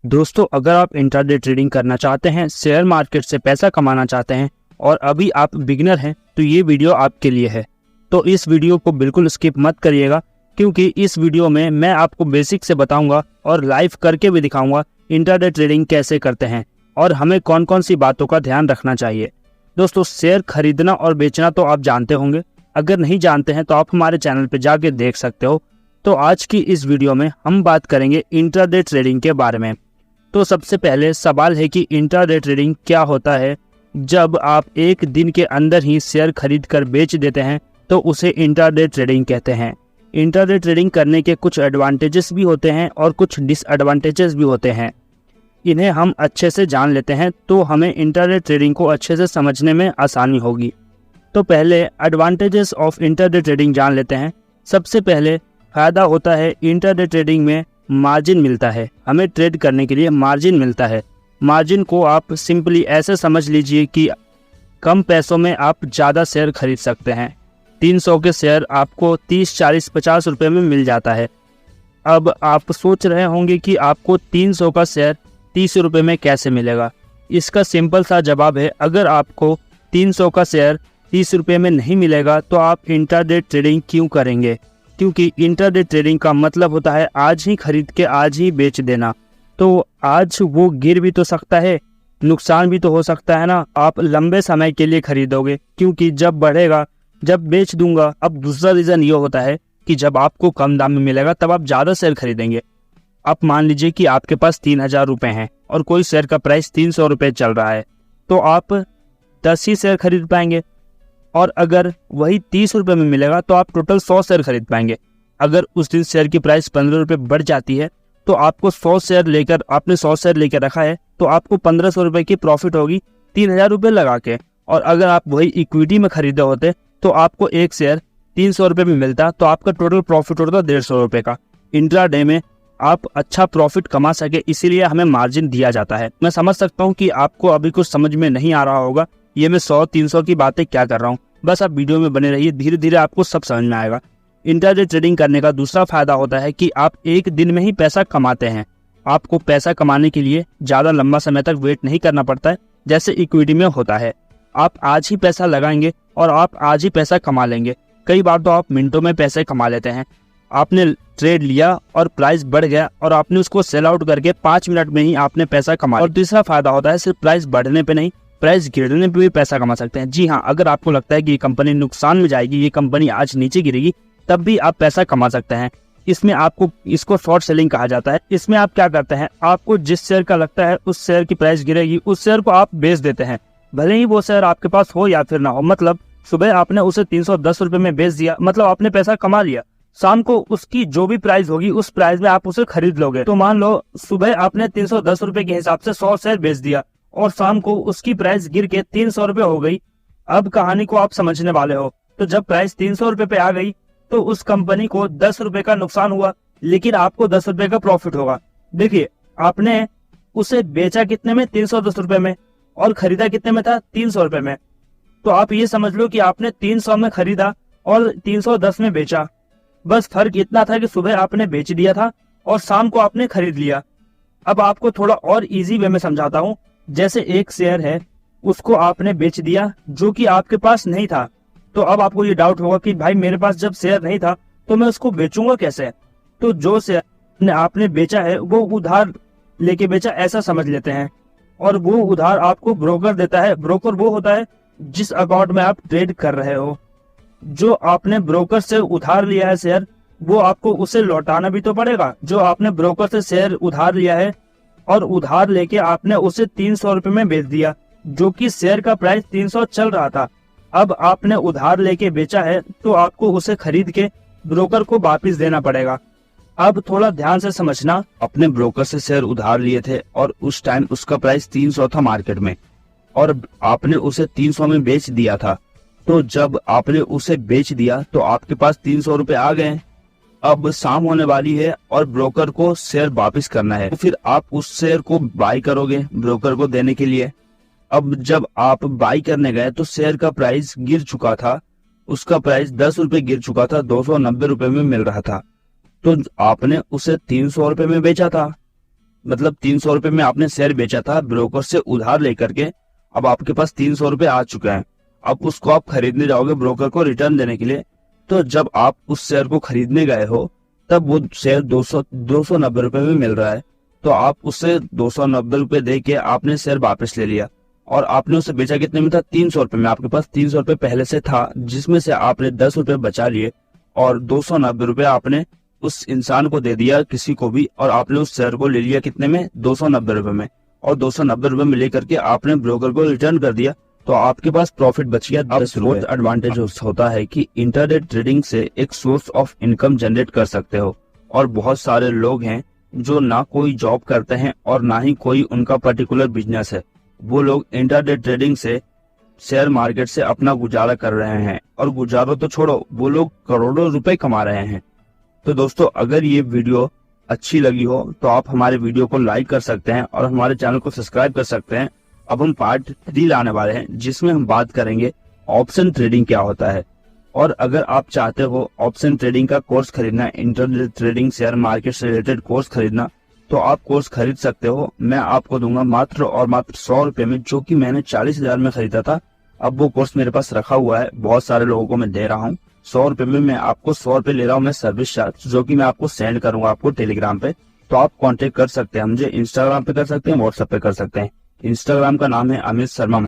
दोस्तों, अगर आप इंट्राडे ट्रेडिंग करना चाहते हैं, शेयर मार्केट से पैसा कमाना चाहते हैं और अभी आप बिगिनर हैं, तो ये वीडियो आपके लिए है। तो इस वीडियो को बिल्कुल स्किप मत करिएगा, क्योंकि इस वीडियो में मैं आपको बेसिक से बताऊंगा और लाइव करके भी दिखाऊंगा इंट्राडे ट्रेडिंग कैसे करते हैं और हमें कौन कौन सी बातों का ध्यान रखना चाहिए। दोस्तों, शेयर खरीदना और बेचना तो आप जानते होंगे, अगर नहीं जानते हैं तो आप हमारे चैनल पर जाके देख सकते हो। तो आज की इस वीडियो में हम बात करेंगे इंट्राडे ट्रेडिंग के बारे में। तो सबसे पहले सवाल है कि इंट्राडे ट्रेडिंग क्या होता है। जब आप एक दिन के अंदर ही शेयर खरीद कर बेच देते हैं तो उसे इंट्राडे ट्रेडिंग कहते हैं। इंट्राडे ट्रेडिंग करने के कुछ एडवांटेजेस भी होते हैं और कुछ डिसएडवांटेजेस भी होते हैं। इन्हें हम अच्छे से जान लेते हैं तो हमें इंट्राडे ट्रेडिंग को अच्छे से समझने में आसानी होगी। तो पहले एडवांटेजेस ऑफ इंट्राडे ट्रेडिंग जान लेते हैं। सबसे पहले फ़ायदा होता है इंट्राडे ट्रेडिंग में मार्जिन मिलता है। हमें ट्रेड करने के लिए मार्जिन मिलता है। मार्जिन को आप सिंपली ऐसे समझ लीजिए कि कम पैसों में आप ज़्यादा शेयर खरीद सकते हैं। 300 के शेयर आपको 30, 40, 50 रुपये में मिल जाता है। अब आप सोच रहे होंगे कि आपको 300 का शेयर 30 रुपये में कैसे मिलेगा। इसका सिंपल सा जवाब है, अगर आपको 300 का शेयर 30 रुपये में नहीं मिलेगा तो आप इंट्राडे ट्रेडिंग क्यों करेंगे। क्योंकि इंट्राडे ट्रेडिंग का मतलब होता है आज ही खरीद के आज ही बेच देना। तो आज वो गिर भी तो सकता है, नुकसान भी तो हो सकता है ना। आप लंबे समय के लिए खरीदोगे, क्योंकि जब बढ़ेगा जब बेच दूंगा। अब दूसरा रीज़न ये होता है कि जब आपको कम दाम में मिलेगा तब आप ज़्यादा शेयर खरीदेंगे। आप मान लीजिए कि आपके पास 3000 रुपये हैं और कोई शेयर का प्राइस 300 रुपये चल रहा है, तो आप 10 ही शेयर खरीद पाएंगे। और अगर वही 30 रुपये में मिलेगा तो आप टोटल 100 शेयर खरीद पाएंगे। अगर उस दिन शेयर की प्राइस 15 रुपये बढ़ जाती है तो आपको 100 शेयर लेकर आपने 100 शेयर लेकर रखा है तो आपको 1500 रुपये की प्रॉफिट होगी 3000 रुपये लगा के। और अगर आप वही इक्विटी में खरीदे होते तो आपको एक शेयर 300 रुपये में मिलता, तो आपका टोटल प्रॉफिट होता 150 रुपये का। इंट्राडे में आप अच्छा प्रॉफिट कमा सके इसीलिए हमें मार्जिन दिया जाता है। मैं समझ सकता हूँ कि आपको अभी कुछ समझ में नहीं आ रहा होगा, ये मैं 100-300 की बातें क्या कर रहा हूँ। बस आप वीडियो में बने रहिए, धीरे धीरे आपको सब समझ में आएगा। इंट्राडे ट्रेडिंग करने का दूसरा फायदा होता है कि आप एक दिन में ही पैसा कमाते हैं। आपको पैसा कमाने के लिए ज़्यादा लंबा समय तक वेट नहीं करना पड़ता है, जैसे इक्विटी में होता है। आप आज ही पैसा लगाएंगे और आप आज ही पैसा कमा लेंगे। कई बार तो आप मिनटों में पैसे कमा लेते हैं। आपने ट्रेड लिया और प्राइस बढ़ गया और आपने उसको सेल आउट करके 5 मिनट में ही आपने पैसा कमा। और तीसरा फायदा होता है सिर्फ प्राइस बढ़ने पे नहीं, प्राइस गिरने पे भी पैसा कमा सकते हैं। जी हाँ, अगर आपको लगता है कि ये कंपनी नुकसान में जाएगी, ये कंपनी आज नीचे गिरेगी, तब भी आप पैसा कमा सकते हैं। इसमें आपको इसको शॉर्ट सेलिंग कहा जाता है। इसमें आप क्या करते हैं, आपको जिस शेयर का लगता है उस शेयर की प्राइस गिरेगी, उस शेयर को आप बेच देते हैं, भले ही वो शेयर आपके पास हो या फिर ना हो। मतलब सुबह आपने उसे 310 रुपये में बेच दिया, मतलब आपने पैसा कमा लिया। शाम को उसकी जो भी प्राइस होगी उस प्राइस में आप उसे खरीद लोगे। तो मान लो सुबह आपने 310 रुपये के हिसाब से 100 शेयर बेच दिया और शाम को उसकी प्राइस गिर के 300 रुपये हो गई। अब कहानी को आप समझने वाले हो। तो जब प्राइस 300 रुपये पे आ गई तो उस कंपनी को 10 रुपये का नुकसान हुआ, लेकिन आपको 10 रुपये का प्रॉफिट होगा। देखिए, आपने उसे बेचा कितने में, 310 रुपये में, और खरीदा कितने में था, 300 रुपये में। तो आप ये समझ लो कि आपने 300 में खरीदा और 310 में बेचा। बस फर्क इतना था कि सुबह आपने बेच दिया था और शाम को आपने खरीद लिया। अब आपको थोड़ा और इजी वे में समझाता हूँ। जैसे एक शेयर है, उसको आपने बेच दिया जो कि आपके पास नहीं था। तो अब आपको ये डाउट होगा कि भाई मेरे पास जब शेयर नहीं था तो मैं उसको बेचूंगा कैसे। तो जो शेयर आपने बेचा है वो उधार लेके बेचा, ऐसा समझ लेते हैं। और वो उधार आपको ब्रोकर देता है। ब्रोकर वो होता है जिस अकाउंट में आप ट्रेड कर रहे हो। जो आपने ब्रोकर से उधार लिया है शेयर, वो आपको उसे लौटाना भी तो पड़ेगा। जो आपने ब्रोकर से शेयर उधार लिया है और उधार लेके आपने उसे 300 रुपये में बेच दिया, जो कि शेयर का प्राइस 300 चल रहा था। अब आपने उधार लेके बेचा है तो आपको उसे खरीद के ब्रोकर को वापस देना पड़ेगा। अब थोड़ा ध्यान से समझना, अपने ब्रोकर से शेयर उधार लिए थे और उस टाइम उसका प्राइस 300 था मार्केट में, और आपने उसे 300 में बेच दिया था। तो जब आपने उसे बेच दिया तो आपके पास 300 रुपये आ गए। अब शाम होने वाली है और ब्रोकर को शेयर वापस करना है, तो फिर आप उस शेयर को बाई करोगे ब्रोकर को देने के लिए। अब जब आप बाई करने गए तो शेयर का प्राइस गिर चुका था, उसका प्राइस 10 रुपये गिर चुका था, 290 रुपये में मिल रहा था। तो आपने उसे 300 रुपये में बेचा था। मतलब 300 रुपए में आपने शेयर बेचा था ब्रोकर से उधार लेकर के, अब आपके पास 300 रुपए आ चुका है। अब उसको आप खरीदने जाओगे ब्रोकर को रिटर्न देने के लिए, तो जब आप उस शेयर को खरीदने गए हो तब वो शेयर 290 रुपए में मिल रहा है, तो आप उससे 290 रुपए दे के आपने शेयर वापस ले लिया और आपने उसे बेचा कितने में था, 300 रुपए में। आपके पास 300 रुपए पहले से था, जिसमें से आपने 10 रुपए बचा लिए और 290 रुपए आपने उस इंसान को दे दिया किसी को भी, और आपने उस शेयर को ले लिया कितने में, 290 रुपए में, और 290 रुपए में लेकर के आपने ब्रोकर को रिटर्न कर दिया, तो आपके पास प्रॉफिट बच गया 10 रुपए। एडवांटेज होता है कि इंटरडे ट्रेडिंग से एक सोर्स ऑफ इनकम जनरेट कर सकते हो, और बहुत सारे लोग हैं जो ना कोई जॉब करते हैं और ना ही कोई उनका पर्टिकुलर बिजनेस है, वो लोग इंटरडे ट्रेडिंग से शेयर मार्केट से अपना गुजारा कर रहे हैं, और गुजारा तो छोड़ो, वो लोग करोड़ों रुपए कमा रहे हैं। तो दोस्तों, अगर ये वीडियो अच्छी लगी हो तो आप हमारे वीडियो को लाइक कर सकते हैं और हमारे चैनल को सब्सक्राइब कर सकते हैं। अब हम पार्ट 3 लाने वाले हैं, जिसमें हम बात करेंगे ऑप्शन ट्रेडिंग क्या होता है। और अगर आप चाहते हो ऑप्शन ट्रेडिंग का कोर्स खरीदना, इंटरडे ट्रेडिंग शेयर मार्केट से रिलेटेड कोर्स खरीदना, तो आप कोर्स खरीद सकते हो। मैं आपको दूंगा मात्र और मात्र 100 रुपए में, जो कि मैंने 40,000 में खरीदा था। अब वो कोर्स मेरे पास रखा हुआ है, बहुत सारे लोगों को मैं दे रहा हूँ 100 रुपए में। मैं आपको 100 रुपए ले रहा हूँ मैं सर्विस चार्ज, जो कि मैं आपको सेंड करूंगा आपको टेलीग्राम पे। तो आप कांटेक्ट कर सकते हैं मुझे, इंस्टाग्राम पे कर सकते हैं, व्हाट्सएप पे कर सकते हैं। इंस्टाग्राम का नाम है अमित शर्मा।